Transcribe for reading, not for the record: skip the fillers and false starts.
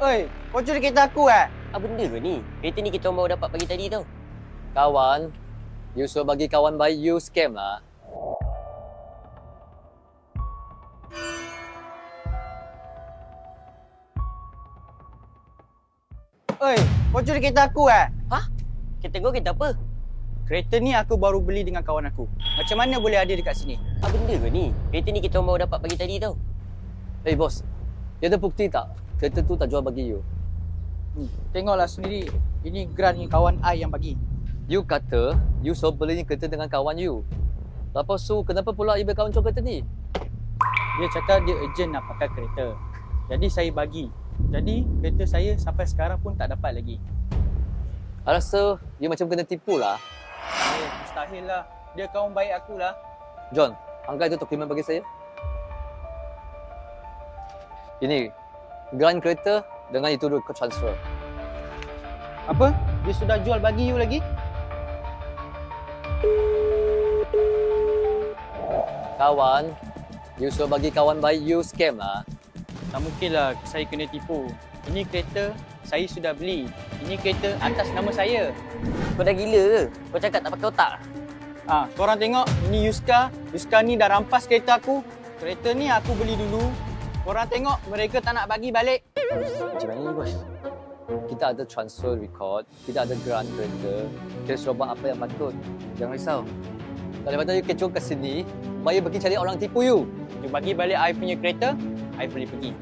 Oi, kau curi kereta aku eh? Apa benda ke ni? Kereta ni kita orang baru dapat pagi tadi tau. Kawan, you suruh bagi kawan baik you scam lah. Oi, kau curi kereta aku eh? Kereta kau kereta apa? Kereta ni aku baru beli dengan kawan aku. Macam mana boleh ada dekat sini? Apa benda ke ni? Kereta ni kita orang baru dapat pagi tadi tau. Eh bos, dia ada bukti tak? Kereta tu tak jual bagi you. Tengoklah sendiri. Ini grant ni kawan I yang bagi. You kata, you suruh beli kereta dengan kawan you. Lepas tu, kenapa pula you berkawan jual kereta ni? Dia cakap dia urgent nak pakai kereta. Jadi saya bagi. Jadi kereta saya sampai sekarang pun tak dapat lagi. I rasa you macam kena tipu lah. Mustahil lah. Dia kawan baik aku lah. John, angkat itu dokumen bagi saya. Ini, grant kereta dengan itu duit kau transfer. Apa? Dia sudah jual bagi you lagi? Kawan, you suruh bagi kawan baik you scam lah. Tak mungkin lah saya kena tipu. Ini kereta saya sudah beli. Ini kereta atas nama saya. Kau dah gila ke? Kau cakap tak pakai otak? Korang tengok, ini Yuska. Yuska ni dah rampas kereta aku. Kereta ni aku beli dulu. Korang tengok, mereka tak nak bagi balik. Macam mana ni bos? Kita ada transfer record, kita ada grant kereta. Kita suruh buat apa yang patut. Jangan risau. Daripada you kecoh ke sini, Maya pergi cari orang tipu you. You bagi balik I punya kereta, I boleh pergi.